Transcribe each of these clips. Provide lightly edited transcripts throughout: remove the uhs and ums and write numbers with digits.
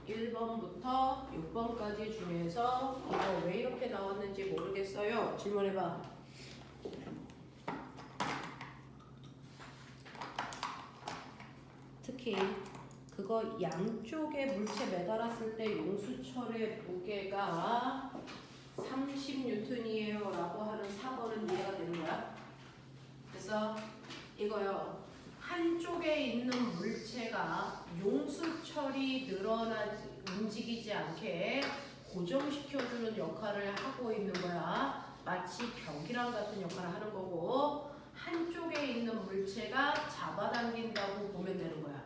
1번부터 6번까지 중에서 이거 왜 이렇게 나왔는지 모르겠어요. 질문해봐. 특히 그거 양쪽에 물체 매달았을 때 용수철의 무게가 30N이에요 라고 하는 4번은 이해가 되는 거야. 그래서 이거요. 한쪽에 있는 물체가 용수철이 움직이지 않게 고정시켜주는 역할을 하고 있는 거야. 마치 벽이랑 같은 역할을 하는 거고, 한쪽에 있는 물체가 잡아당긴다고 보면 되는 거야.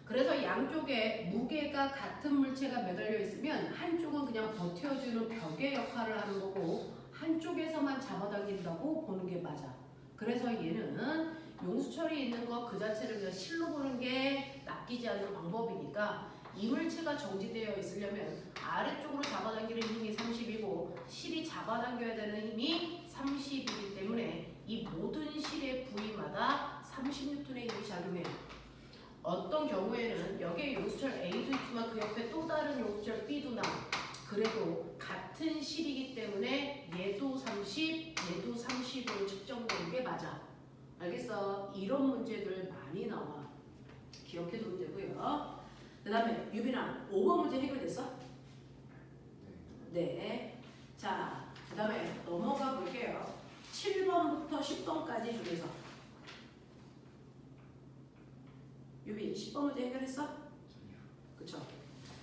그래서 양쪽에 무게가 같은 물체가 매달려 있으면 한쪽은 그냥 버텨주는 벽의 역할을 하는 거고, 한쪽에서만 잡아당긴다고 보는 게 맞아. 그래서 얘는 용수철이 있는 거 그 자체를 그냥 실로 보는 게 낚이지 않는 방법이니까, 이 물체가 정지되어 있으려면 아래쪽으로 잡아당기는 힘이 30이고 실이 잡아당겨야 되는 힘이 30이기 때문에 이 모든 실의 부위마다 30N의 힘이 작용해요. 어떤 경우에는 여기에 용수철 A도 있지만 그 옆에 또 다른 용수철 B도 나와. 그래도 같은 실이기 때문에 얘도 30, 얘도 30으로 측정되는 게 맞아. 알겠어? 이런 문제들 많이 나와. 기억해두면 되고요. 그 다음에 유빈아, 5번 문제 해결됐어? 네. 자, 그 다음에 넘어가 볼게요. 7번부터 10번까지 중에서 유빈, 10번 문제 해결했어? 그쵸?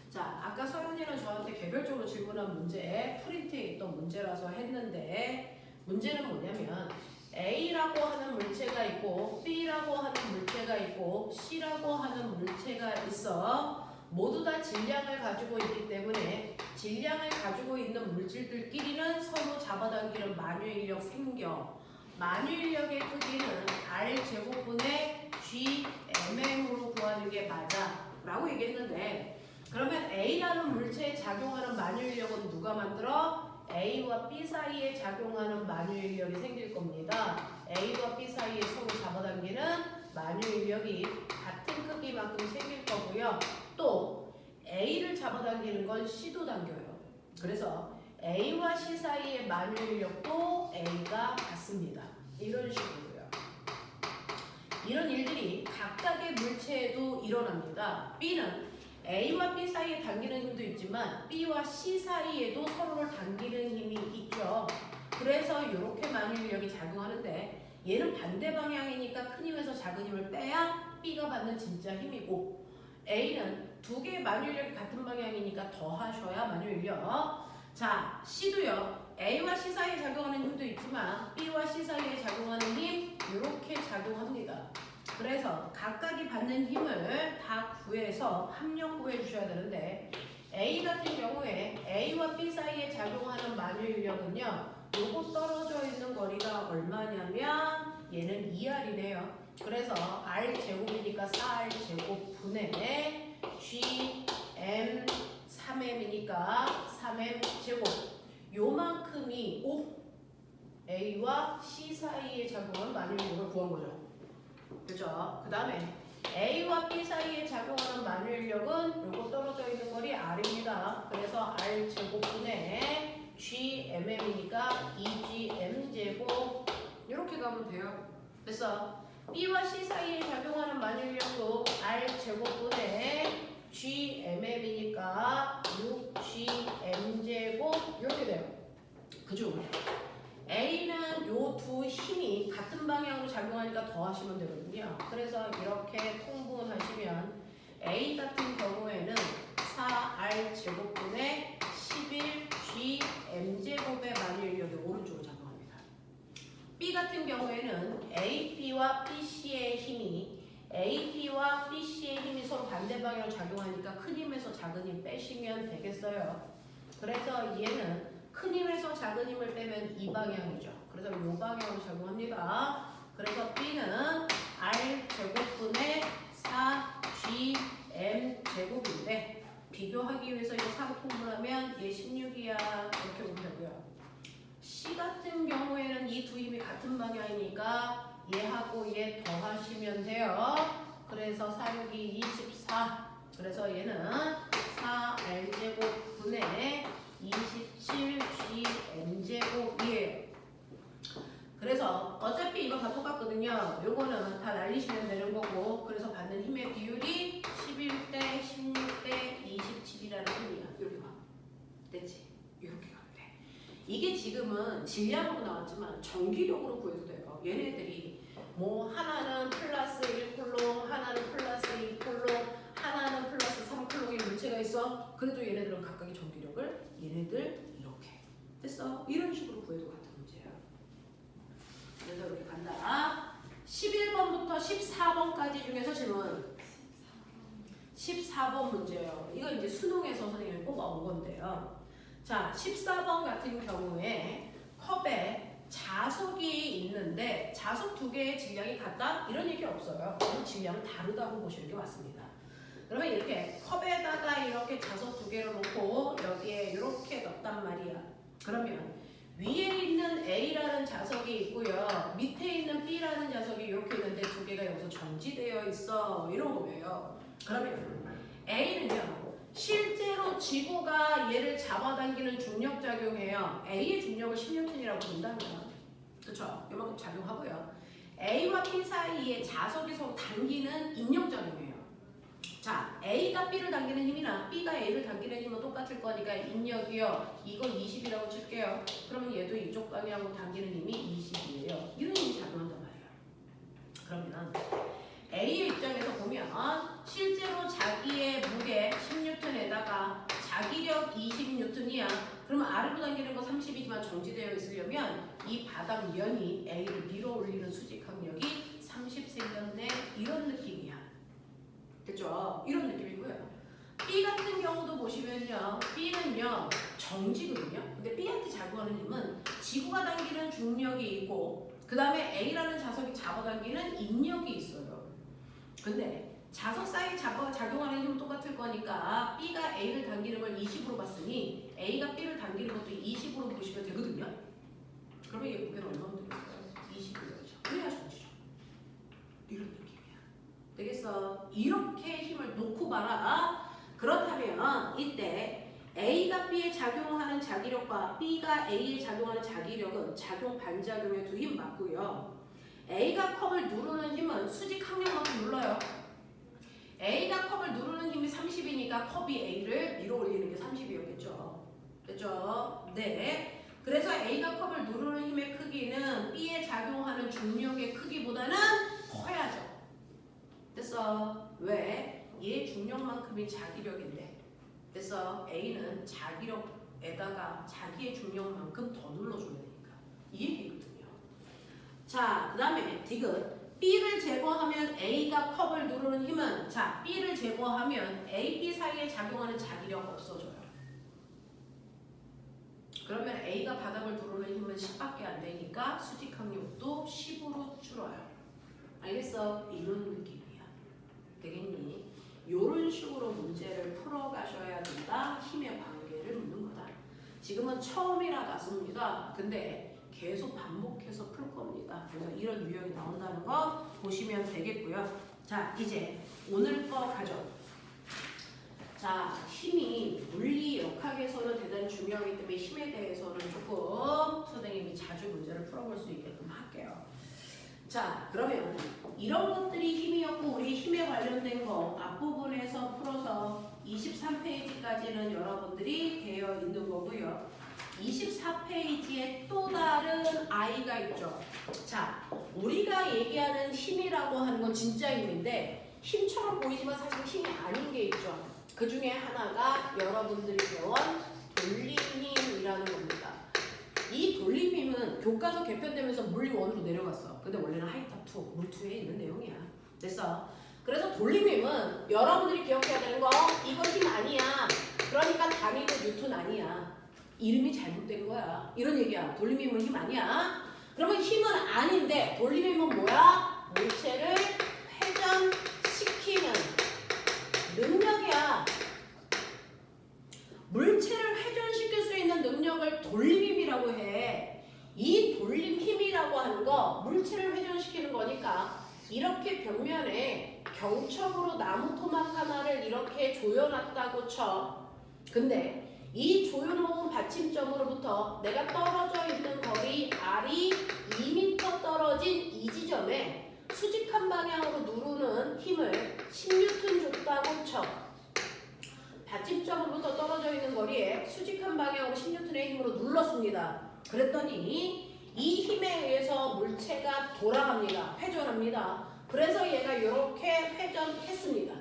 자, 아까 서윤이는 저한테 개별적으로 질문한 문제, 프린트에 있던 문제라서 했는데, 문제는 뭐냐면 A라고 하는 물체가 있고 B라고 하는 물체가 있고 C라고 하는 물체가 있어. 모두 다 질량을 가지고 있기 때문에 질량을 가지고 있는 물질들끼리는 서로 잡아당기는 만유인력 생겨. 만유인력의 크기는 R제곱분의 GMM으로 구하는 게 맞아 라고 얘기했는데, 그러면 A라는 물체에 작용하는 만유인력은 누가 만들어? A와 B 사이에 작용하는 만유인력이 생길 겁니다. A와 B 사이에 서로 잡아당기는 만유인력이 같은 크기만큼 생길 거고요. 또 A를 잡아당기는 건 C도 당겨요. 그래서 A와 C 사이의 만유인력도 A가 같습니다. 이런 식으로요. 이런 일들이 각각의 물체에도 일어납니다. B는 A와 B 사이에 당기는 힘도 있지만 B와 C 사이에도 서로를 당기는 힘이 있죠. 그래서 이렇게 만유인력이 작용하는데, 얘는 반대 방향이니까 큰 힘에서 작은 힘을 빼야 B가 받는 진짜 힘이고, A는 두 개의 만유인력이 같은 방향이니까 더하셔야 만유인력. 자, C도요. A와 C 사이에 작용하는 힘도 있지만 B와 C 사이에 작용하는 힘 이렇게 작용합니다. 그래서 각각이 받는 힘을 다 구해서 합력 구해 주셔야 되는데, A 같은 경우에 A와 B 사이에 작용하는 만유인력은요, 요거 떨어져 있는 거리가 얼마냐면 얘는 2R이네요. 그래서 R제곱이니까 4R제곱분의 GM 3M이니까 3M제곱, 요만큼이 A와 C 사이에 작용하는 만유인력을 구한 거죠. 그죠? 그 다음에 A와 B 사이에 작용하는 만유인력은 요거 떨어져 있는 거리 R입니다. 그래서 R제곱분의 GMM이니까 2GM제곱 이렇게 가면 돼요. 그래서 B와 C 사이에 작용하는 만유인력도 R제곱분의 GMM이니까 6GM제곱 이렇게 돼요. 그죠? A는 요 두 힘이 같은 방향으로 작용하니까 더하시면 되거든요. 그래서 이렇게 통분하시면 A 같은 경우에는 4R제곱분의 11GM제곱의 만유인력이 오른쪽으로 작용합니다. B 같은 경우에는 AB와 BC의 힘이 AB와 BC의 힘이 서로 반대 방향으로 작용하니까 큰 힘에서 작은 힘 빼시면 되겠어요. 그래서 얘는 큰 힘에서 작은 힘을 빼면 이 방향이죠. 그래서 이 방향으로 작용합니다. 그래서 B는 R제곱분의 4GM제곱인데, 비교하기 위해서 이거 4로 통분하면 얘 16이야 이렇게 보면 되고요. C 같은 경우에는 이 두 힘이 같은 방향이니까 얘하고 얘 더하시면 돼요. 그래서 4, 6이 24. 그래서 얘는 4L제곱분의 27GM제곱이에요. 그래서 어차피 이거 다 똑같거든요. 요거는 다 날리시면 되는 거고, 그래서 받는 힘의 비율이 11대 16대 27이라는 힘이야. 이렇게 봐. 됐지? 이렇게 가면 돼. 이게 지금은 질량으로 나왔지만 전기력으로 구해도 돼요. 얘네들이 뭐 하나는 플러스 1쿨롱, 하나는 플러스 2쿨롱, 하나는 플러스 3쿨롱의 물체가 있어. 그래도 얘네들은 각각의 전기력을 얘네들 이렇게 됐어. 이런 식으로 구해도 같은 문제야. 그래서 이렇게 간다. 11번부터 14번까지 중에서 질문 14번 문제예요. 이거 이제 수능에서 선생님이 뽑아온 건데요. 자, 14번 같은 경우에 컵에 자석이 있는데 자석 두 개의 질량이 같다? 이런 얘기 없어요. 질량은 다르다고 보시는 게 맞습니다. 그러면 이렇게 컵에다가 이렇게 자석 두 개를 놓고 여기에 이렇게 넣었단 말이야. 그러면 위에 있는 A라는 자석이 있고요. 밑에 있는 B라는 자석이 이렇게 있는데 두 개가 여기서 정지되어 있어. 이런 거예요. 그러면 A는요. 실제로 지구가 얘를 잡아당기는 중력작용이에요. A의 중력을 10N이라고 본다면 그렇죠? 이만큼 작용하고요. A와 B 사이에 자석이 서로 당기는 인력작용이에요. 자, A가 B를 당기는 힘이나 B가 A를 당기는 힘은 똑같을 거니까 인력이요. 이거 20이라고 칠게요. 그러면 얘도 이쪽 방향으로 당기는 힘이 20이에요. 이런 힘이 작용한단 말이에요. 그러면 A의 입장에서 보면 실제로 자기의 무게 10N에다가 자기력 20N이야. 그러면 아래로 당기는 거 30이지만 정지되어 있으려면 이 바닥 면이 A를 밀어 올리는 수직 항력이 30cm인데 이런 느낌이야. 됐죠? 이런 느낌이고요. B 같은 경우도 보시면요. B는요. 정지거든요. 근데 B한테 작용하는 힘은 지구가 당기는 중력이 있고 그 다음에 A라는 자석이 잡아당기는 인력이 있어요. 근데 자석 사이에 작용하는 힘은 똑같을 거니까 B가 A를 당기는 걸 20으로 봤으니 A가 B를 당기는 것도 20으로 보시면 되거든요. 그러면 얘 무게는 얼마나 되겠어요? 20이죠. 그래야 정지죠. 이런 느낌이야. 되겠어? 이렇게 힘을 놓고 봐라. 그렇다면 이때 A가 B에 작용하는 자기력과 B가 A에 작용하는 자기력은 작용 반작용의 두 힘 맞고요. A가 컵을 누르는 힘은 수직 항력만큼 눌러요. A가 컵을 누르는 힘이 30이니까 컵이 A를 밀어 올리는 게 30이었겠죠. 됐죠? 네. 그래서 A가 컵을 누르는 힘의 크기는 B에 작용하는 중력의 크기보다는 커야죠. 됐어? 왜? 얘 중력만큼이 자기력인데. 됐어? A는 자기력에다가 자기의 중력만큼 더 눌러줘야 되니까. 이 얘기거든요. 자, 그 다음에 디귿. B를 제거하면 A가 컵을 누르는 힘은 자, B를 제거하면 A, B 사이에 작용하는 자기력 없어져요. 그러면 A가 바닥을 누르는 힘은 10밖에 안 되니까 수직 항력도 10으로 줄어요. 알겠어? 이런 느낌이야. 되겠니? 이런 식으로 문제를 풀어가셔야 된다. 힘의 관계를 묻는 거다. 지금은 처음이라 같습니다. 근데 계속 반복해서 풀 겁니다. 그래서 이런 유형이 나온다는 거 보시면 되겠고요. 자, 이제 오늘 거 가죠. 자, 힘이 물리 역학에서는 대단히 중요하기 때문에 힘에 대해서는 조금 선생님이 자주 문제를 풀어볼 수 있게끔 할게요. 자, 그러면 이런 것들이 힘이었고 우리 힘에 관련된 거 앞부분에서 풀어서 23페이지까지는 여러분들이 되어 있는 거고요. 24페이지에 또 다른 I가 있죠. 자, 우리가 얘기하는 힘이라고 하는 건 진짜 힘인데 힘처럼 보이지만 사실 힘이 아닌 게 있죠. 그 중에 하나가 여러분들이 배운 돌림힘이라는 겁니다. 이 돌림힘은 교과서 개편되면서 물리 1으로 내려갔어. 근데 원래는 하이탑 2, 물 2에 있는 내용이야. 됐어? 그래서 돌림힘은 여러분들이 기억해야 되는 거 이거 힘 아니야. 그러니까 당연히 뉴턴 아니야. 이름이 잘못된 거야. 이런 얘기야. 돌림힘은 힘 아니야. 그러면 힘은 아닌데 돌림힘은 뭐야? 물체를 회전시키는 능력이야. 물체를 회전시킬 수 있는 능력을 돌림힘이라고 해. 이 돌림힘이라고 하는 거 물체를 회전시키는 거니까 이렇게 벽면에 경첩으로 나무 토막 하나를 이렇게 조여놨다고 쳐. 근데 이 조여놓은 받침점으로부터 내가 떨어져 있는 거리 R이 2m 떨어진 이 지점에 수직한 방향으로 누르는 힘을 10N 줬다고 쳐. 받침점으로부터 떨어져 있는 거리에 수직한 방향으로 10N의 힘으로 눌렀습니다. 그랬더니 이 힘에 의해서 물체가 돌아갑니다. 회전합니다. 그래서 얘가 이렇게 회전했습니다.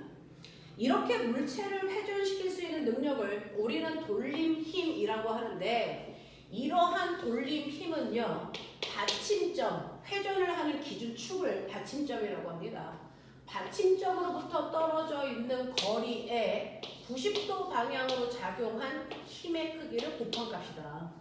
이렇게 물체를 회전시킬 수 있는 능력을 우리는 돌림힘이라고 하는데, 이러한 돌림힘은요, 받침점, 회전을 하는 기준축을 받침점이라고 합니다. 받침점으로부터 떨어져 있는 거리에 90도 방향으로 작용한 힘의 크기를 곱한 값이다.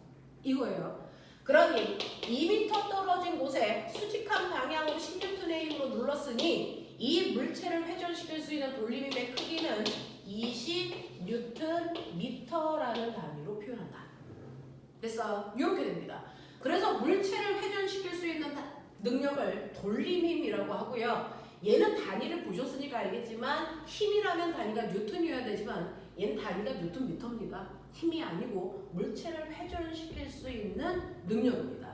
이거예요. 그러니 2m 떨어진 곳에 수직한 방향으로 10N의 힘으로 눌렀으니 이 물체를 회전시킬 수 있는 돌림힘의 크기는 20Nm라는 단위로 표현한다. 됐어? 이렇게 됩니다. 그래서 물체를 회전시킬 수 있는 능력을 돌림힘이라고 하고요. 얘는 단위를 보셨으니까 알겠지만 힘이라면 단위가 뉴턴이어야 되지만 얘는 단위가 뉴턴미터입니다. 힘이 아니고 물체를 회전시킬 수 있는 능력입니다.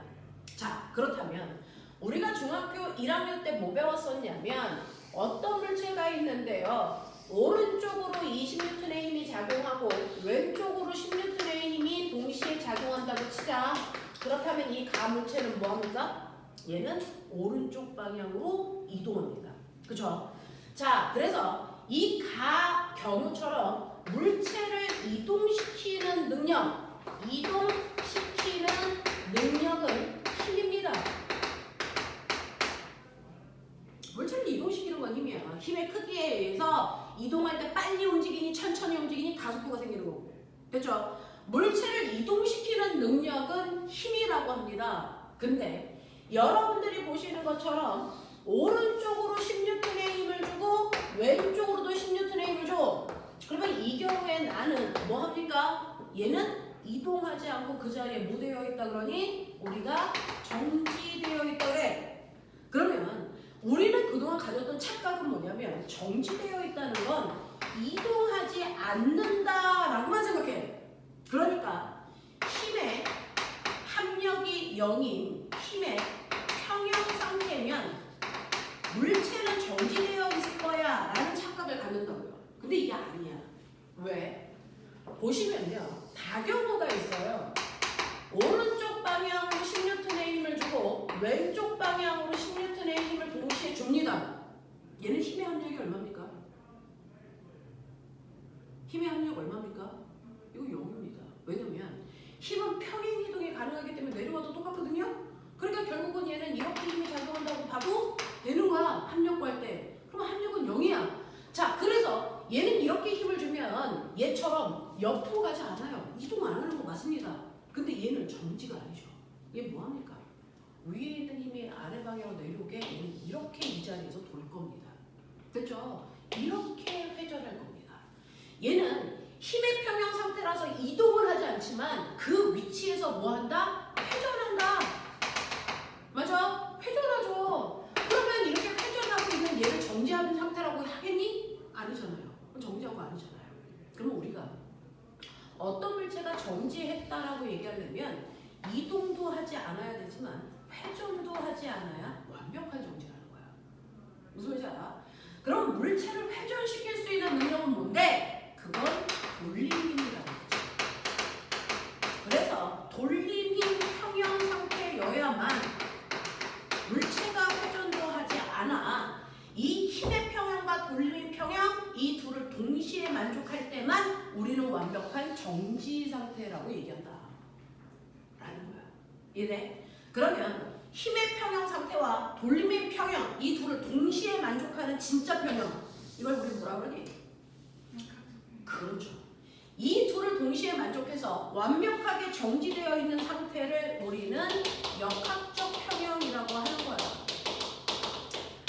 자, 그렇다면 우리가 중학교 1학년 때 뭐 배웠었냐면 어떤 물체가 있는데요. 오른쪽으로 20N의 힘이 작용하고 왼쪽으로 10N의 힘이 동시에 작용한다고 치자. 그렇다면 이 가물체는 뭐합니까? 얘는 오른쪽 방향으로 이동합니다. 그죠? 자, 그래서 이 경우처럼 물체를 이동시키는 능력은 힘입니다. 물체를 이동시키는 건 힘이야. 힘의 크기에 의해서 이동할 때 빨리 움직이니 천천히 움직이니 가속도가 생기는 거고. 됐죠? 물체를 이동시키는 능력은 힘이라고 합니다. 근데 여러분들이 보시는 것처럼 오른쪽으로 10N의 힘을 주고 왼쪽으로도 10N의 힘을 줘. 그러면 이 경우에 나는 뭐 합니까? 얘는 이동하지 않고 그 자리에 뭐 되어 있다 그러니? 우리가 정지되어 있다 그래. 그러면 우리는 그동안 가졌던 착각은 뭐냐면 정지되어 있다는 건 이동하지 않는다라고만 생각해. 그러니까 힘의 합력이 0인 힘의 평형 상태면 물체는 정지되어 있을 거야 라는 착각을 갖는다고요. 근데 이게 아니야. 왜? 보시면요, 다경우가 있어요. 오른쪽 방향으로 10N의 힘을 주고 왼쪽 방향으로 10N의 힘을 동시에 줍니다. 얘는 힘의 합력이 얼마입니까? 힘의 합력 얼마입니까? 이거 0입니다. 왜냐면 힘은 평행 이동이 가능하기 때문에 내려와도 똑같거든요. 그러니까 결국은 얘는 이렇게 힘이 작용한다고 봐도 되는 거야. 합력 구할 때. 그럼 합력은 0이야. 자, 그래서 얘는 이렇게 힘을 주면 얘처럼 옆으로 가지 않아요. 이동 안 하는 거 맞습니다. 근데 얘는 정지가 아니죠. 얘 뭐합니까? 위에 있는 힘이 아래 방향으로 내려오게 얘는 이렇게 이 자리에서 돌 겁니다. 됐죠? 이렇게 회전할 겁니다. 얘는 힘의 평형 상태라서 이동을 하지 않지만 그 위치에서 뭐 한다? 회전한다. 맞아? 회전하죠. 그러면 이렇게 회전하고 있는 얘를 정지하는 상태라고 하겠니? 아니잖아요. 정지하고 아니잖아요. 그럼 우리가 어떤 물체가 정지했다라고 얘기하려면 이동도 하지 않아야 되지만 회전도 하지 않아야 완벽한 정지라는 거야. 무슨 말인지 알아? 그럼 물체를 회전시킬 수 있는 능력은 뭔데? 그건 돌림힘이라고 하죠. 그래서 돌림힘 평형 상태여야만 물체가 회전도 하지 않아. 이 힘의 평형과 돌림의 평형, 이 둘을 동시에 만족할 때만 우리는 완벽한 정지 상태라고 얘기한다 라는 거야. 이해돼? 그러면 힘의 평형 상태와 돌림의 평형, 이 둘을 동시에 만족하는 진짜 평형, 이걸 우리 뭐라 그러니? 그렇죠. 이 둘을 동시에 만족해서 완벽하게 정지되어 있는 상태를 우리는 역학적 평형이라고 하는 거야.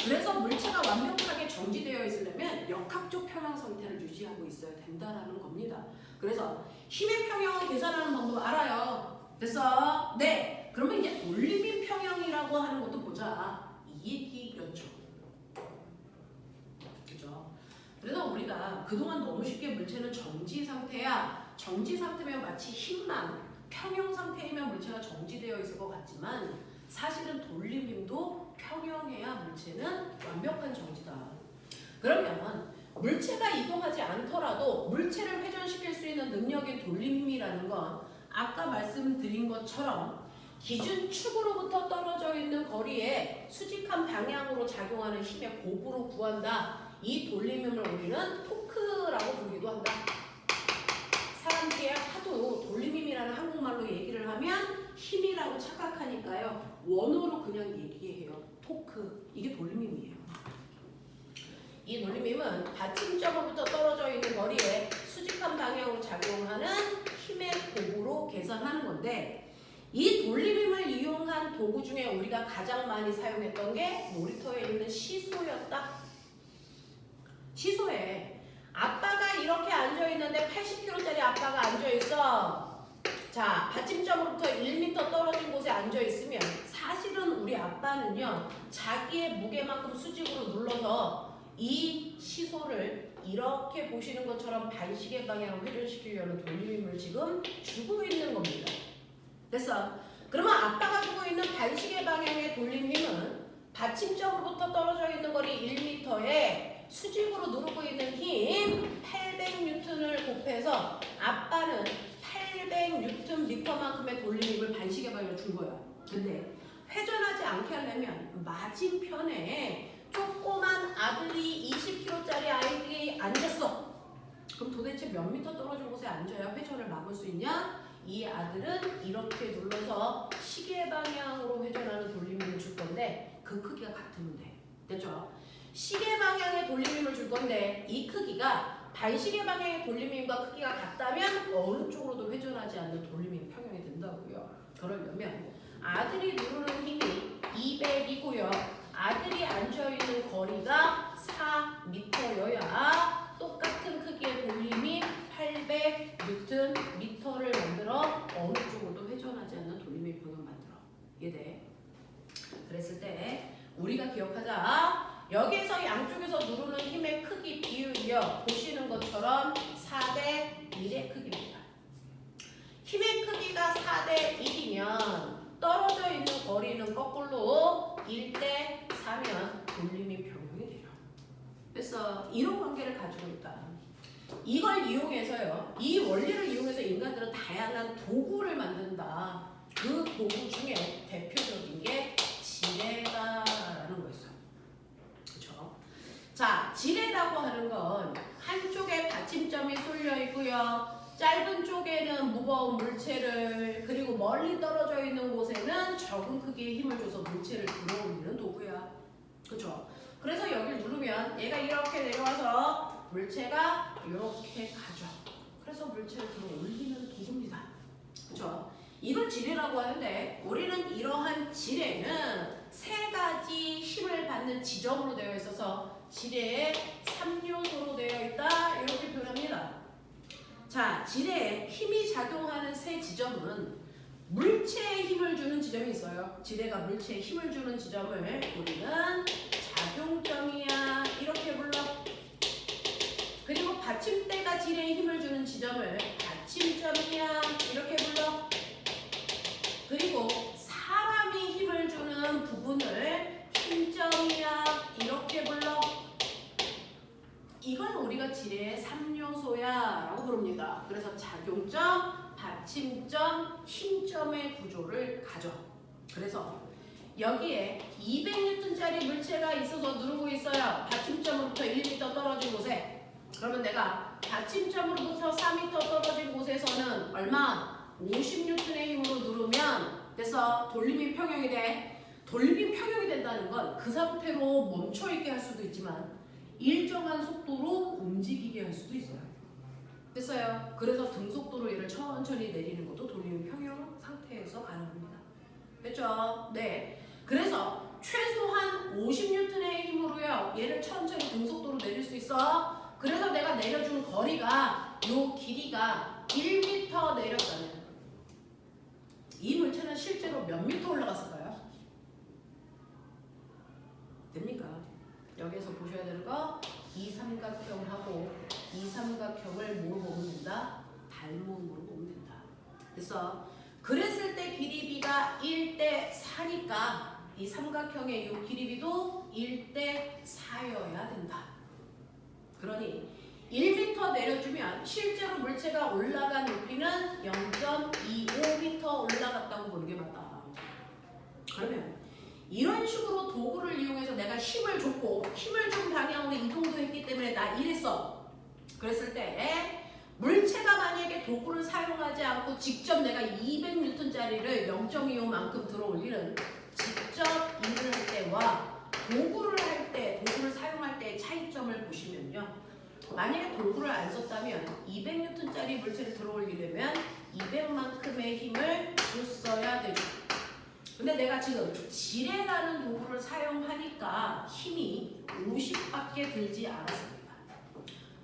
그래서 물체가 완벽하게 정지되어 있으려면 역학적 평형 상태를 유지하고 있어야 된다라는 겁니다. 그래서 힘의 평형을 계산하는 방법 알아요. 됐어? 네. 그러면 이제 돌림의 평형이라고 하는 것도 보자. 이 얘기였죠. 그래서 우리가 그동안 너무 쉽게 물체는 정지 상태야. 정지 상태면 마치 힘만, 평형 상태이면 물체가 정지되어 있을 것 같지만 사실은 돌림 힘도 평형해야 물체는 완벽한 정지다. 그러면 물체가 이동하지 않더라도 물체를 회전시킬 수 있는 능력인 돌림 힘이라는 건 아까 말씀드린 것처럼 기준축으로부터 떨어져 있는 거리에 수직한 방향으로 작용하는 힘의 곱으로 구한다. 이 돌림 힘을 우리는 토크라고 부르기도 한다. 사람들이 하도 돌림 힘이라는 한국말로 얘기를 하면 힘이라고 착각하니까요. 원어로 그냥 얘기해요. 토크. 이게 돌림 힘이에요. 이 돌림 힘은 받침점으로부터 떨어져 있는 거리에 수직한 방향으로 작용하는 힘의 곱으로 계산하는 건데 이 돌림 힘을 이용한 도구 중에 우리가 가장 많이 사용했던 게 놀이터에 있는 시소였다. 시소에 아빠가 이렇게 앉아있는데 80kg짜리 아빠가 앉아있어. 자, 받침점으로부터 1m 떨어진 곳에 앉아있으면 사실은 우리 아빠는요 자기의 무게만큼 수직으로 눌러서 이 시소를 이렇게 보시는 것처럼 반시계 방향으로 회전시키려는 돌림 힘을 지금 주고 있는 겁니다. 됐어? 그러면 아빠가 주고 있는 반시계 방향의 돌림 힘은 받침점으로부터 떨어져 있는 거리 1m에 수직으로 누르고 있는 힘 800N을 곱해서 아빠는 800Nm만큼의 돌림 힘을 반시계 방향으로 준 거야. 근데 회전하지 않게 하려면 맞은편에 조그만 아들이 20kg짜리 아이들이 앉았어. 그럼 도대체 몇 미터 떨어진 곳에 앉아야 회전을 막을 수 있냐? 이 아들은 이렇게 눌러서 시계 방향으로 회전하는 돌림힘을 줄 건데 그 크기가 같으면 돼. 됐죠? 시계 방향의 돌림힘을 줄 건데 이 크기가 반시계 방향의 돌림힘과 크기가 같다면 어느 쪽으로도 회전하지 않는 돌림힘 평형이 된다고요. 그러려면 아들이 누르는 힘이 200이고요. 아들이 앉아있는 거리가 4m여야 똑같은 크기의 돌림이 800Nm를 만들어 어느 쪽으로도 회전하지 않는 돌림의 평형 만들어. 이해돼? 그랬을 때 우리가 기억하자. 여기에서 양쪽에서 누르는 힘의 크기 비율이요. 보시는 것처럼 4대 1의 크기입니다. 힘의 크기가 4대 1이면 떨어져 있는 거리는 거꾸로 1대 4면 돌림이 평형이 돼요. 그래서 이런 관계를 가지고 있다. 이걸 이용해서요. 이 원리를 이용해서 인간들은 다양한 도구를 만든다. 그 도구 중에 대표적인 게 지뢰다라는 거였어요. 그렇죠? 자, 지뢰라고 하는 건 한쪽에 받침점이 쏠려 있고요. 짧은 쪽에는 무거운 물체를 그리고 멀리 떨어져 있는 곳에는 적은 크기의 힘을 줘서 물체를 들어올리는 도구야. 그렇죠? 그래서 여기를 누르면 얘가 이렇게 내려와서 물체가 이렇게 가죠. 그래서 물체를 들어올리는 도구입니다. 그렇죠? 이걸 지뢰라고 하는데 우리는 이러한 지뢰는 세 가지 힘을 받는 지점으로 되어 있어서 지뢰의 3요소로 되어 있다. 이렇게 표현합니다. 자, 지뢰에 힘이 작용하는 세 지점은 물체에 힘을 주는 지점이 있어요. 지뢰가 물체에 힘을 주는 지점을 우리는 작용점이야 이렇게 불러. 그리고 받침대가 지뢰에 힘을 주는 지점을 받침점이야 이렇게 불러. 그리고 사람이 힘을 주는 부분을 힘점이야 이렇게 불러. 이걸 우리가 지뢰의 3요소야 라고 부릅니다. 그래서 작용점, 받침점, 힘점의 구조를 가져. 그래서 여기에 200N짜리 물체가 있어서 누르고 있어요. 받침점으로부터 1m 떨어진 곳에. 그러면 내가 받침점으로부터 4m 떨어진 곳에서는 얼마? 50N의 힘으로 누르면 그래서 돌림이 평형이 돼. 돌림이 평형이 된다는 건 그 상태로 멈춰있게 할 수도 있지만 일정한 속도로 움직이게 할 수도 있어요. 됐어요? 그래서 등속도로 얘를 천천히 내리는 것도 돌림이 평형 상태에서 가능합니다. 됐죠? 네. 그래서 최소한 50N의 힘으로요. 얘를 천천히 등속도로 내릴 수 있어. 그래서 내가 내려준 거리가 요 길이가 1m 내렸다면 이 물체는 실제로 몇 미터 올라갔을까요? 됩니까? 여기서 보셔야 되는 거 이 삼각형하고 이 삼각형을 뭐로 보면 된다? 닮음으로 보면 된다. 그래서 그랬을 때 길이비가 1대 4니까 이 삼각형의 이 길이비도 1대 4여야 된다. 그러니 1m 내려주면 실제로 물체가 올라간 높이는 0.25m 올라갔다고 보는 게 맞다. 그러면 이런 식으로 도구를 이용해서 내가 힘을 줬고 힘을 준 방향으로 이동도 했기 때문에 나 이랬어. 그랬을 때 물체가 만약에 도구를 사용하지 않고 직접 내가 200N짜리를 0.25만큼 들어올리는 직접 일을 할 때와 도구를 할 때, 도구를 사용할 때의 차이점을 보시면요. 만약에 도구를 안 썼다면 200N짜리 물체를 들어올리려면 200만큼의 힘을 줬어야 되죠. 근데 내가 지금 지뢰라는 도구를 사용하니까 힘이 50밖에 들지 않았습니다.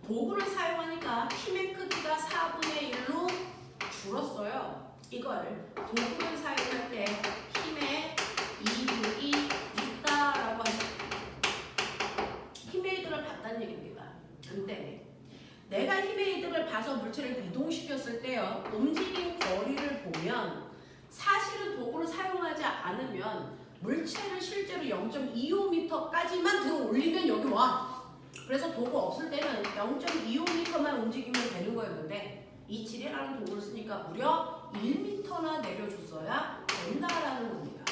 도구를 사용하니까 힘의 크기가 4분의 1로 줄었어요. 이걸 도구를 사용할 때 힘의 이득이 있다라고 하죠. 힘의 이득을 봤다는 얘기입니다. 근데 내가 힘의 이득을 봐서 물체를 이동시켰을 때요. 움직인 거리를 보면 사실은 도구를 사용하지 않으면 물체를 실제로 0.25m까지만 들어 올리면 여기 와. 그래서 도구 없을 때는 0.25m만 움직이면 되는 거였는데 이 지뢰라는 도구를 쓰니까 무려 1m나 내려줬어야 된다라는 겁니다.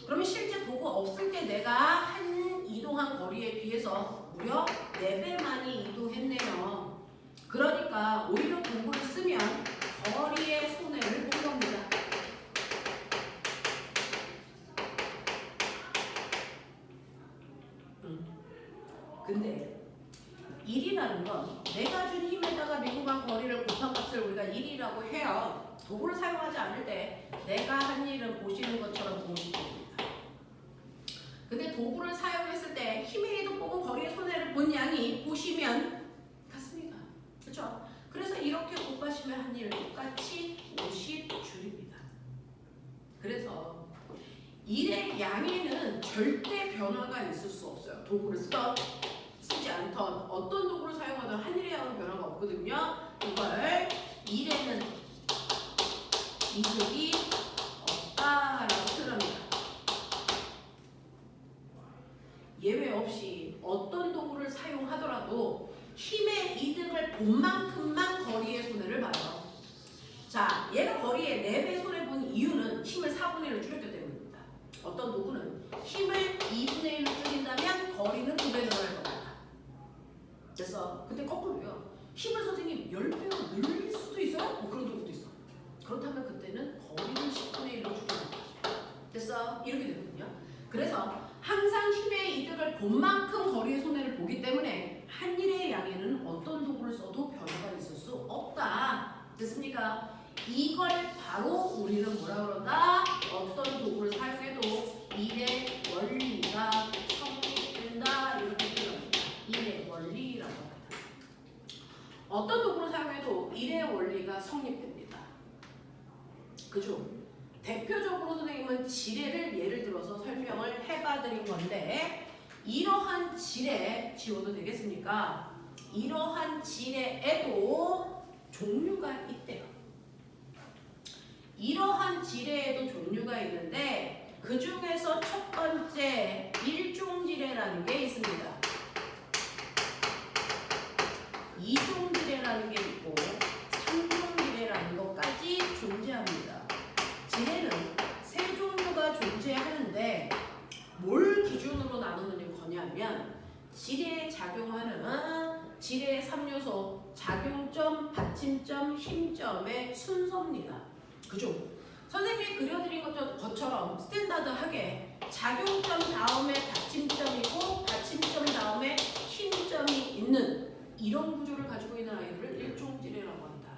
그러면 실제 도구 없을 때 내가 한 이동한 거리에 비해서 무려 4배 많이 이동했네요. 그러니까 오히려 도구를 쓰면 거리의 손해를 본 겁니다. 근데 1이라는 건 내가 준 힘에다가 미국한 거리를 곱한 값을 우리가 1이라고 해요. 도구를 사용하지 않을 때 내가 한 일은 보시는 것처럼 보시면 됩니다. 근데 도구를 사용했을 때 힘의 이득 보고 거리의 손해를 본 양이 보시면 같습니다. 그렇죠? 그래서 이렇게 곱하시면 한 일 똑같이 50줄입니다. 그래서 일의 양에는 절대 변화가 있을 수 없어요. 도구를 쓰지 않던 어떤 도구를 사용하던 한 일의 양은 변화가 없거든요. 이걸 일에는 이득이 없다라고 표현합니다. 예외 없이 어떤 도구를 사용하더라도 힘의 이득을 본 만큼만 거리의 손해를 봐요. 자, 얘가 거리에 4배 손해본 이유는 힘을 4분의 1로 줄였기 때문입니다. 어떤 도구는 힘을 2분의 1로 줄인다면 거리는 2배 늘어날 겁니다. 그래서 그때 거꾸로요. 힘을 선생님 10배로 늘릴 수도 있어요? 그런 도구도 있어. 그렇다면 그때는 거리를 10분의 1로 줄여줍니다. 됐어? 이렇게 되거든요. 그래서 항상 힘의 이득을 본 만큼 거리의 손해를 보기 때문에 한 일의 양에는 어떤 도구를 써도 변화가 있을 수 없다. 됐습니까? 이걸 바로 우리는 뭐라 그런다? 어떤 도구를 사용해도 일의 원리가 성립된다. 이렇게 표현합니다. 일의 원리라고 합니다. 어떤 도구를 사용해도 일의 원리가 성립됩니다. 그죠? 대표적으로 선생님은 지뢰를 예를 들어서 설명을 해봐드린 건데 이러한 지뢰 지워도 되겠습니까? 이러한 지뢰에도 종류가 있대요. 이러한 지뢰에도 종류가 있는데 그 중에서 첫 번째 일종지뢰라는 게 있습니다. 이종지뢰라는 게 있고 삼종지뢰라는 것까지 존재합니다. 지뢰는 3종류가 존재하는데 뭘 기준으로 나누는 거냐면 지뢰에 작용하는 지뢰의 3요소 작용점, 받침점, 힘점의 순서입니다. 그죠? 선생님이 그려드린 것처럼 스탠다드하게 작용점 다음에 받침점이고 받침점 다음에 힘점이 있는 이런 구조를 가지고 있는 아이들을 일종지뢰라고 합니다.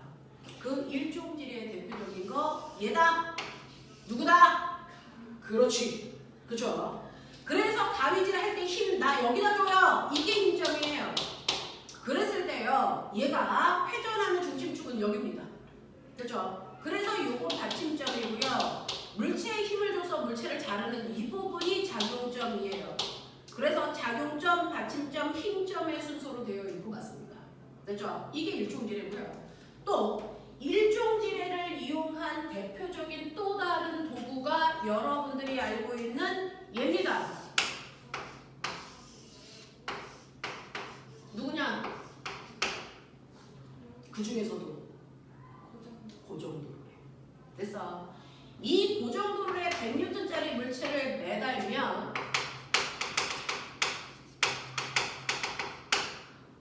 그 일종지뢰의 대표적인 거 얘다. 누구다? 그렇지. 그죠? 그래서 가위질 할 때 힘 나 여기다 줘요. 이게 힘점이에요. 그랬을 때요. 얘가 회전하는 중심축은 여기입니다. 그렇죠? 그래서 요건 받침점이고요. 물체에 힘을 줘서 물체를 자르는 이 부분이 작용점이에요. 그래서 작용점, 받침점, 힘점의 순서로 되어 있는 것 같습니다. 됐죠? 이게 일종지뢰고요. 또 일종지뢰를 이용한 대표적인 또 다른 도구가 여러분들이 알고 있는 얘입니다. 누구냐? 그 중에서도 고정도르래. 됐어. 이 고정도르에 100N짜리 물체를 매달면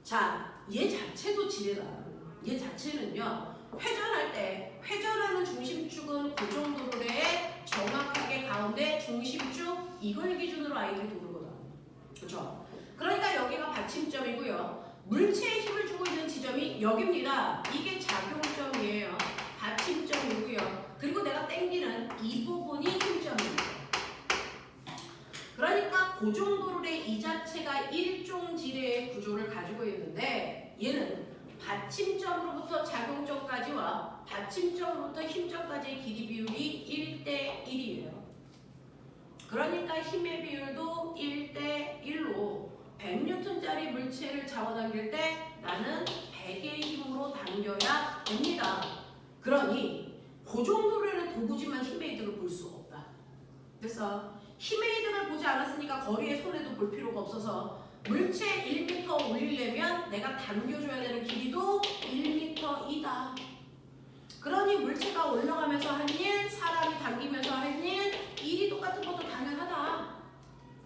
자, 얘 자체도 지뢰다. 얘 자체는요. 회전할 때 회전하는 중심축은 고정도르에 정확하게 가운데 중심축 이걸 기준으로 아이들이 도는 거다. 그렇죠? 그러니까 여기가 받침점이고요. 물체에 힘을 주고 있는 지점이 여기입니다. 이게 작용점이에요. 받침점이고요. 그리고 내가 당기는 이 부분이 힘점입니다. 그러니까 고정도르의 이 자체가 일종지뢰의 구조를 가지고 있는데 얘는 받침점으로부터 작용점까지와 받침점으로부터 힘점까지의 길이 비율이 1대1이에요. 그러니까 힘의 비율도 1대1로 100N짜리 물체를 잡아당길 때 나는 100의 힘으로 당겨야 됩니다. 그러니 고정도르에는 도구지만 힘의 이득을 볼 수 없다. 그래서 힘의 이득을 보지 않았으니까 거리에 손에도 볼 필요가 없어서 물체 1m 올리려면 내가 당겨줘야 되는 길이도 1m이다. 그러니 물체가 올라가면서 한 일, 사람이 당기면서 한 일, 일이 똑같은 것도 당연하다.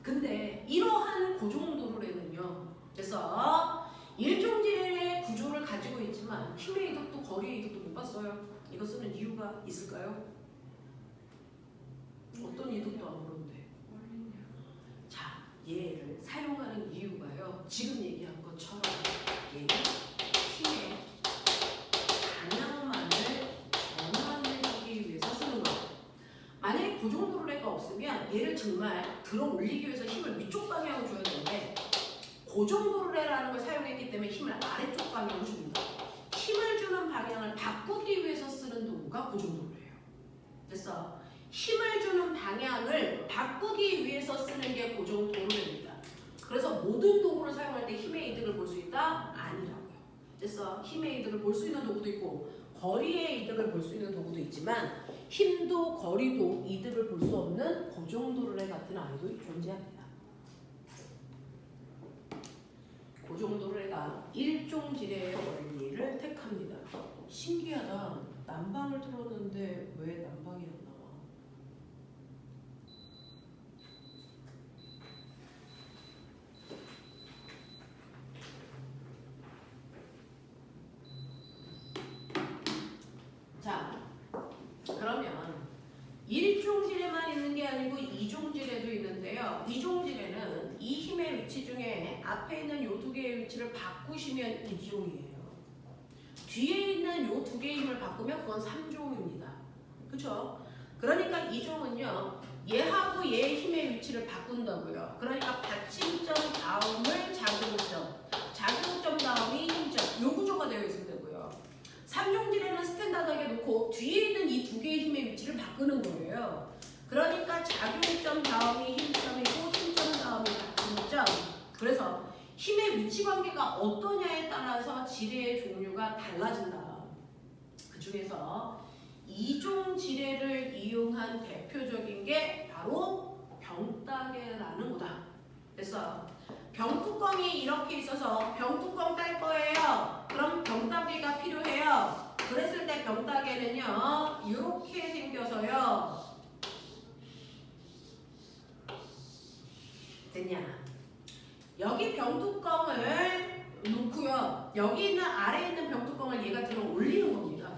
근데 이러한 고정도르에는요. 그래서 일종지뢰의 구조를 가지고 있지만 힘의 이득도 거리의 이득도 못 봤어요. 이거 쓰는 이유가 있을까요? 어떤 이득도 안 보는데. 자, 얘를 사용하는 이유가요. 지금 얘기한 것처럼 얘는 힘의 방향만을 전환해주기 위해서 쓰는 거예요. 만약에 고정도르가 없으면 얘를 정말 들어 올리기 위해서 힘을 위쪽 방향으로 줘야 되는데 고정도르라는 걸 사용했기 때문에 힘을 아래쪽 방향으로 줍니다. 힘을 주는 방향을 바꾸기 위해서 쓰는 도구가 고정도르예요. 됐어? 힘을 주는 방향을 바꾸기 위해서 쓰는 게 고정도르입니다. 그래서 모든 도구를 사용할 때 힘의 이득을 볼 수 있다? 아니라고요. 그래서 힘의 이득을 볼 수 있는 도구도 있고 거리의 이득을 볼 수 있는 도구도 있지만 힘도 거리도 이득을 볼 수 없는 고정도르 같은 아이도 존재합니다. 고정도르가 일종지뢰의 원리를 택합니다. 신기하다. 난방을 틀었는데 왜 난방이 안 나와? 자, 그러면 일종지뢰만 있는 게 아니고 이종지뢰도 있는데요. 이종지뢰는 이 힘의 위치 중에 앞에 있는 요 두 개의 위치를 바꾸시면 이종이에요. 뒤에 있는 요 두 개의 힘을 바꾸면 그건 3종입니다. 그렇죠? 그러니까 이종은요. 얘하고 얘의 힘의 위치를 바꾼다고요. 그러니까 받침점 다음을 작용점, 작용점 다음이 힘점. 요 구조가 되어 있을 때고요. 3종지뢰는 스탠다드하게 놓고 뒤에 있는 이 두 개의 힘의 위치를 바꾸는 거예요. 그러니까 작용점 다음이 힘점이고 힘점 다음이 받침점. 그래서 힘의 위치 관계가 어떠냐에 따라서 지뢰의 종류가 달라진다. 그 중에서 이종지뢰를 이용한 대표적인 게 바로 병따개라는 거다. 그래서 병뚜껑이 이렇게 있어서 병뚜껑 딸 거예요. 그럼 병따개가 필요해요. 그랬을 때 병따개는요. 이렇게 생겨서요. 됐냐? 여기 병뚜껑을 놓고요. 여기 있는 아래에 있는 병뚜껑을 얘가 들어 올리는 겁니다.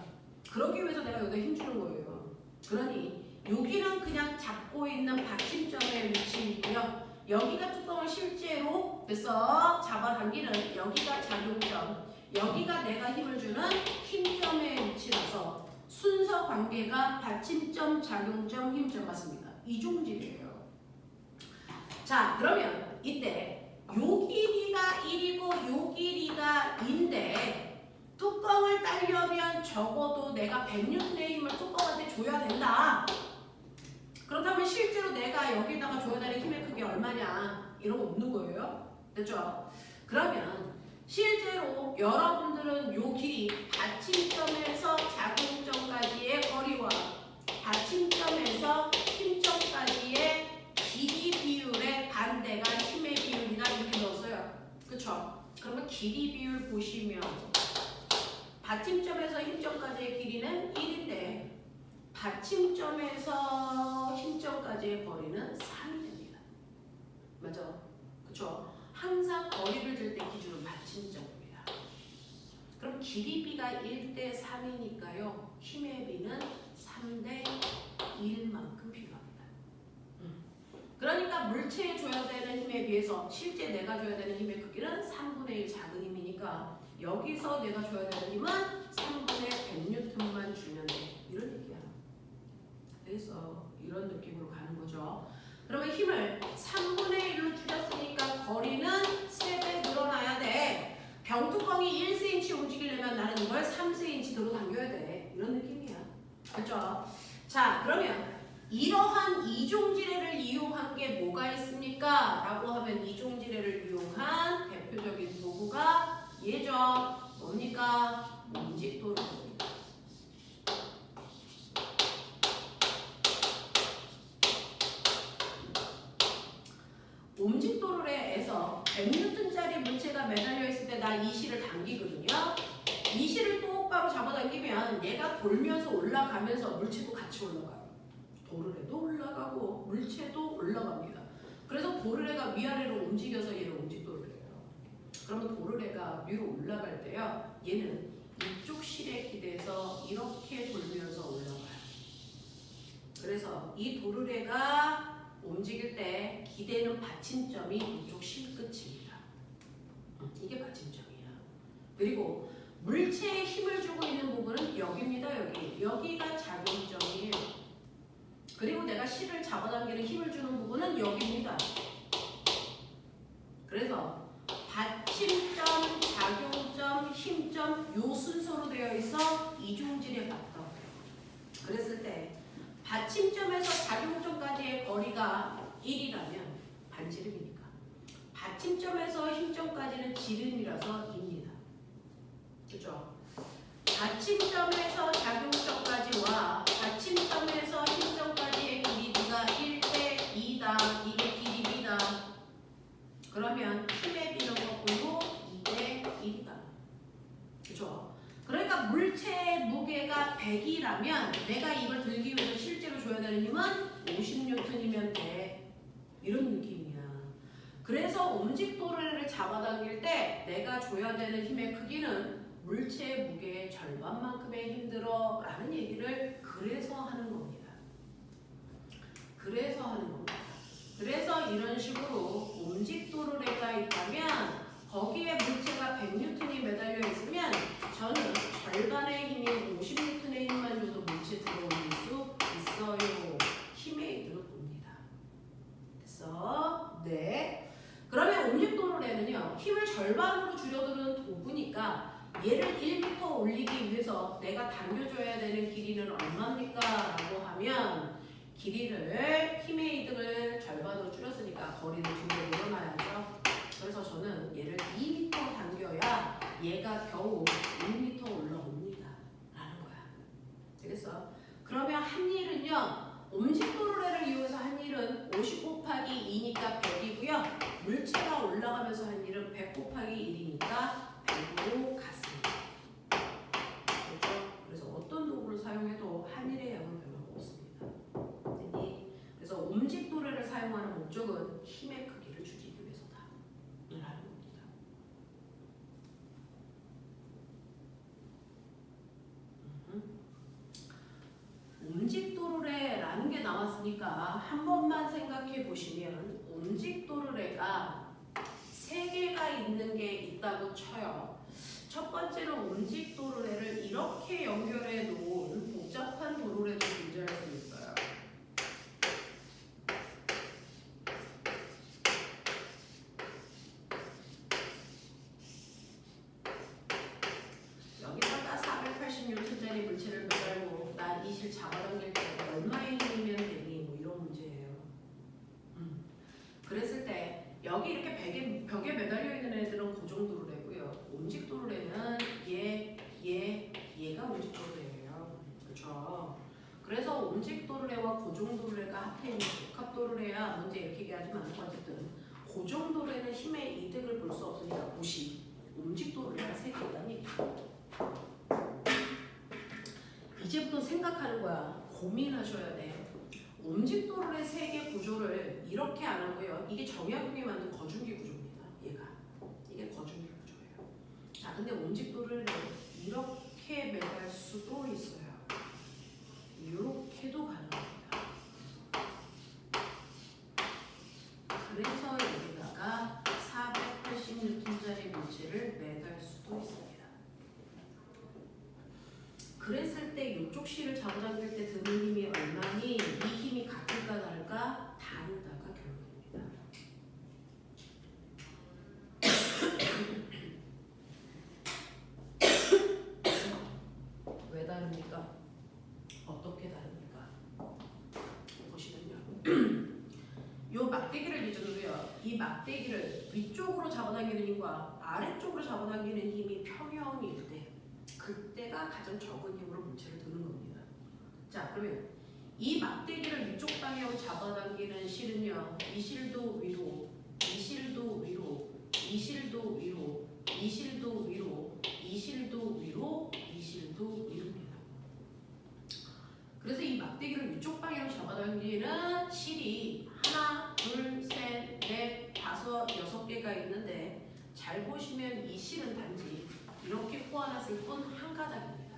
그러기 위해서 내가 여기다 힘주는 거예요. 그러니 여기는 그냥 잡고 있는 받침점의 위치이고요. 여기가 뚜껑을 실제로 그래서 잡아당기는 여기가 작용점, 여기가 내가 힘을 주는 힘점의 위치라서 순서 관계가 받침점, 작용점, 힘점 같습니다. 이종지뢰예요. 자, 그러면 이때 요 길이가 1이고 요 길이가 2인데 뚜껑을 따려면 적어도 내가 100N의 힘을 뚜껑한테 줘야 된다. 그렇다면 실제로 내가 여기다가 줘야 되는 힘의 크기 얼마냐? 이런 거 없는 거예요. 됐죠? 그러면 실제로 여러분들은 요 길이 받침점에서 작용점까지의 거리와 받침점에서 힘점까지의 길이 비율의 반대가 힘의 비율이다 이렇게 넣었어요. 그쵸? 그러면 길이 비율 보시면 받침점에서 힘점까지의 길이는 1인데 받침점에서 힘점까지의 거리는 3이 됩니다. 맞죠? 그쵸? 항상 거리를 들 때 기준은 받침점입니다. 그럼 길이 비가 1대 3이니까요. 힘의 비는 3대 1만큼 필요합니다. 그러니까 물체에 줘야 되는 힘에 비해서 실제 내가 줘야 되는 힘의 크기는 3분의 1 작은 힘이니까 여기서 내가 줘야 되는 힘은 3분의 100N만 주면 돼. 이런 얘기야. 그래서 이런 느낌으로 가는 거죠. 그러면 힘을 3분의 1로 줄였으니까 거리는 3배 늘어나야 돼. 병뚜껑이 1cm 움직이려면 나는 이걸 3cm 더 당겨야 돼. 이런 느낌이야. 그렇죠? 자, 그러면 이러한 이종지례를 이용한 게 뭐가 있습니까? 라고 하면 이종지례를 이용한 대표적인 도구가 얘죠. 뭡니까? 움직도로입니다. 움직도로에서 100N짜리 물체가 매달려 있을 때 나 이 실을 당기거든요. 이 실을 똑바로 잡아당기면 얘가 돌면서 올라가면서 물체도 같이 올라가요. 도르래도 올라가고 물체도 올라갑니다. 그래서 도르래가 위아래로 움직여서 얘를 움직도르래요. 그러면 도르래가 위로 올라갈 때요. 얘는 이쪽 실에 기대서 이렇게 돌면서 올라가요. 그래서 이 도르래가 움직일 때 기대는 받침점이 이쪽 실 끝입니다. 이게 받침점이야. 그리고 물체에 힘을 주고 있는 부분은 여기입니다. 여기가 작용점이에요. 그리고 내가 실을 잡아당기는 힘을 주는 부분은 여기입니다. 그래서 받침점, 작용점, 힘점 요 순서로 되어 있어 이중질에 가까워요. 그랬을 때 받침점에서 작용점까지의 거리가 1이라면 반지름이니까 받침점에서 힘점까지는 지름이라서 2입니다. 그렇죠? 받침점에서 작용점까지와 받침점에서 힘점까지의 길이가 1대 2다. 이게 길이 B다. 그러면 힘의 비는 거꾸로 2대 1이다. 그렇죠? 그러니까 물체의 무게가 100이라면 내가 이걸 들기 위해서 실제로 줘야 되는 힘은 50N이면 돼. 이런 느낌이야. 그래서 움직도르래를 잡아당길 때 내가 줘야 되는 힘의 크기는 물체의 무게의 절반만큼의 힘들어 라는 얘기를 그래서 하는 겁니다. 그래서 하는 겁니다. 그래서 이런 식으로 움직도르래가 있다면 거기에 물체가 100N이 매달려 있으면 저는 절반의 힘인 50N의 힘만 줘도 물체 들어올 수 있어요. 힘의 이득을 봅니다. 됐어? 네. 그러면 움직도르래는요. 힘을 절반으로 줄여두는 도구니까 얘를 1m 올리기 위해서 내가 당겨줘야 되는 길이는 얼마입니까? 라고 하면 길이를 힘의 이득을 절반으로 줄였으니까 거리를 좀 더 늘어나야죠. 그래서 저는 얘를 2m 당겨야 얘가 겨우 1m 올라옵니다. 라는 거야. 되겠어? 그러면 한 일은요. 움직도르래를 이용해서 한 일은 50 곱하기 2니까 100이고요. 물체가 올라가면서 한 일은 100 곱하기 1이니까 100으로 같습니다. 그렇죠? 그래서 어떤 도구를 사용해도 한 일의 양은 변화가 없습니다. 그래서 움직도르래를 사용하는 목적은 힘의 크기를 줄이기 위해서다. 라는 겁니다. 움직도르래라는 게 나왔으니까 한 번만 생각해 보시면 움직도르래가 3개가 있는 게 있다고 쳐요. 첫 번째는 움직도르래를 이렇게 연결해 놓은 복잡한 도르래도 존재할 수 있어요. 여기다가 480N짜리 물체를 매달고 나 이 실 잡아당길 때 얼마의 힘이면 되니 뭐 이런 문제예요. 그랬을 때 여기 여기 이렇게 벽에 매달려 있는 애들은 고정도르래고요. 움직도르래는 얘가 움직도르래예요. 그렇죠? 그래서 움직도르래와 고정도르래가 합해 있는 복합도르래야 문제 이렇게 얘기하지만 어쨌든 고정도르래는 힘의 이득을 볼 수 없으니까 무시. 움직도르래가 3개 있다는 얘기죠. 이제부터 생각하는 거야. 고민하셔야 돼. 움직도르의 3개 구조를 이렇게 안 하고요. 이게 정약용이 만든 거중기 구조입니다. 얘가. 이게 거중기 구조예요. 자, 근데 움직도르를 이렇게 매달 수도 있어요. 이렇게도 가능합니다. 그래서 여기다가 480N짜리 물체를 매달 수도 있습니다. 그랬을 때 이쪽 실을 잡아당길 때 드는 힘이 얼마니? 이 힘이 같을까 다를까? 다르다가 결론입니다. 왜 다릅니까? 어떻게 다릅니까? 보시면요. 요 막대기를 기준으로요. 이 막대기를 위쪽으로 잡아당기는 힘과 아래쪽으로 잡아당기는 힘이 평형일 때 그때가 가장 적은 힘으로 물체를 드는 겁니다. 자, 그러면 이 막대기를 위쪽 방향으로 잡아당기는 실은요. 이 실도 위로, 이 실도 위로, 이 실도 위로, 이 실도 위로, 이 실도 위로, 이 실도 위로입니다. 그래서 이 막대기를 위쪽 방향으로 잡아당기는 실이 하나, 둘, 셋, 넷, 다섯, 6개가 있는데 잘 보시면 이 실은 단지 이렇게 꼬아놨을 뿐 한 가닥입니다.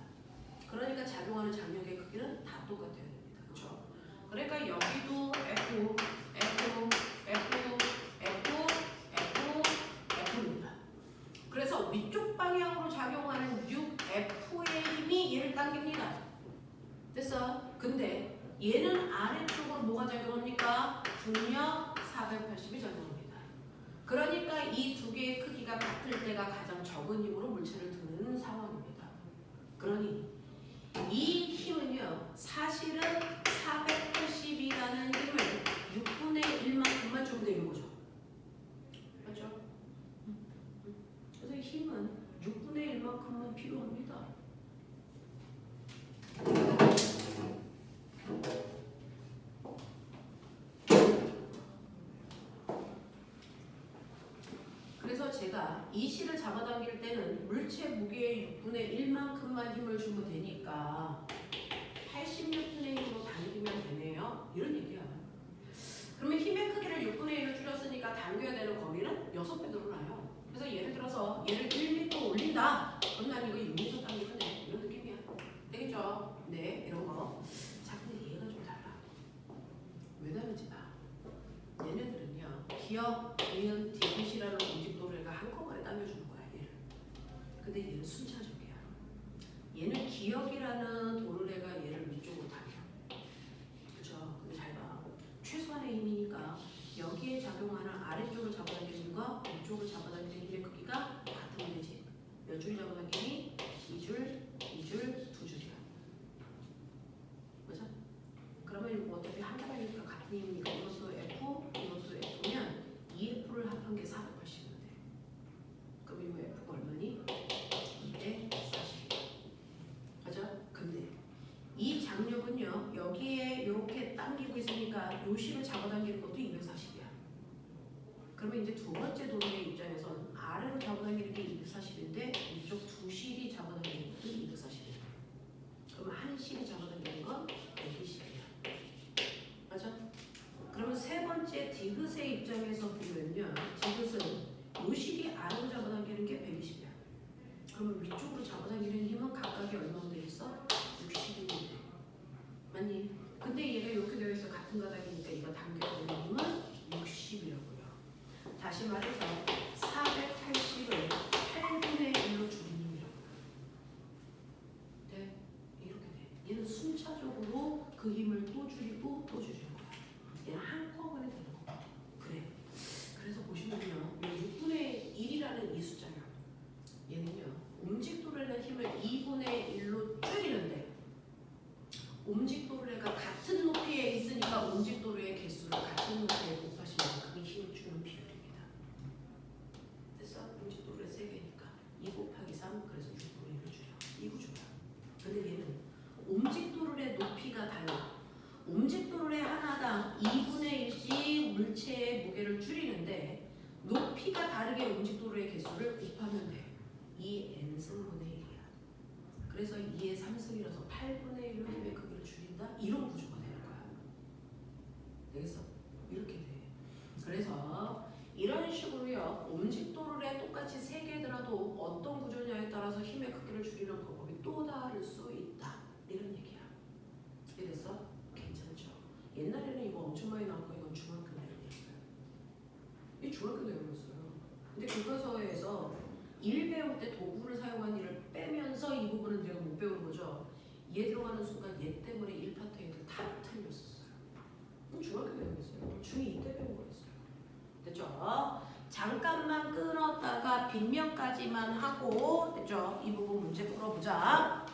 그러니까 작용하는 장력의 크기는 다 똑같아야 됩니다. 그렇죠? 그러니까 여기도 F, F, F, F, F, F입니다. 그래서 위쪽 방향으로 작용하는 6F의 힘이 얘를 당깁니다. 됐어? 근데 얘는 아래쪽으로 뭐가 작용합니까? 중력 480이 작용합니다. 그러니까 이 두 개의 크기가 같을 때가 가장 적은 힘으로 물체를 드는 상황입니다. 그러니 이 힘은요, 사실은 480이라는 힘을 6분의 1만큼만 주면 되는 거죠. 맞죠? 그래서 힘은 6분의 1만큼만 필요합니다. 그래서 제가 이 실을 잡아당길 때는 물체 무게의 6분의 1만큼만 힘을 주면 되니까 80N의 힘으로 당기면 되네요. 이런 얘기야. 그러면 힘의 크기를 6분의 1로 줄였으니까 당겨야 되는 거리는 6배 늘어나요. 그래서 예를 들어서 얘를 1m 올린다. 그럼 난 이거 6m 당기면 돼. 이런 느낌이야. 되겠죠? 네, 이런 거. 자, 근데 얘가 좀 달라. 왜 다른지 봐. 얘네들은요, 기억, 니은, 디귿이라는 움직도를 한꺼번에 당겨주는 거야, 얘를. 근데 얘는 순차적이야. 얘는 기억이라는 도르래가 얘를 위쪽으로 당겨. 그쵸? 근데 잘 봐. 최소한의 힘이니까 여기에 작용하는 아래쪽을 잡아당기는 거, 위쪽을 잡아당기는 힘의 크기가 같으면 되지. 몇 줄 잡아당기니? 2줄, 2줄, 2줄이야. 그죠? 그러면 이거 어차피 한 가닥이니까 같은 힘이니까 이것도 F, 이것도 F면 2F를 합한 게 480인데. 그럼 이거 F가 얼마니? 240. 맞아? 근데 이 장력은요, 여기에 이렇게 당기고 있으니까 요 실을 잡아당기는 것도 240이야. 그러면 이제 두 번째 도로의 입장에선 아래로 잡아당기는 게 240인데 이쪽 두 실이 잡아당기는 것도 240이야. 그럼 한 실이 잡아당기는 건 120이야. 맞아? 그러면 세 번째 디귿의 입장에서 보면요, 디귿은 요 실이 아래로 잡아당기는 게 120이야. 그러면 위쪽으로 잡아당기는 힘은 각각이 얼마나 되겠어? 60이 돼. 맞니? 근데 얘가 이렇게 되어 있어. 같은 가닥이니까 이거 당겨야 되는 힘은 60이라고요. 다시 말해서 480을 8분의 1로 줄이는 힘이라고요. 네? 이렇게 돼. 얘는 순차적으로 그 힘을 또 줄이고 또 줄이는 거야. 얘는 한꺼번에 되는 거야. 그래. 그래서 보시면요, 6분의 1이라는 이 숫자요. 얘는요, 움직도르의 힘을 2분의 1로 줄이는데 움직도르가 같은 높이에 있으니까 움직도르의 개수를 같은 높이에 곱하시면 그게 힘을 주는 비율입니다. 근데 얘는 옴직도를의 높이가 달라. 옴직도를의 하나당 2분의 1씩 물체의 무게를 줄이는데 높이가 다르게 옴직도를의 개수를 곱하면 돼. 2n승분의 1이야. 그래서 2의 3승이라서 8분의 1로 힘의 크기를 줄인다? 이런 구조가 되는 거야. 되겠어? 이렇게 돼. 그래서 이런 식으로요. 옴직도를에 똑같이 3개더라도 어떤 구조냐에 따라서 힘의 크기를 줄이는 방법이 또 다를 수 있다. 이런 얘기야. 이해됐어? 괜찮죠? 옛날에는 이거 엄청 많이 나온 거 이건 중학교 내용이었어요. 이 중학교 내용이었어요. 근데 교과서에서 일 배울 때 도구를 사용한 일을 빼면서 이 부분은 내가 못 배운 거죠. 얘 들어가는 순간 얘 때문에 1파트 애들 다 틀렸었어요. 중학교 내용이었어요. 중2 때 배운 거였어요. 됐죠? 잠깐만 끊었다가 빗면까지만 하고 됐죠? 이 부분 문제 풀어보자.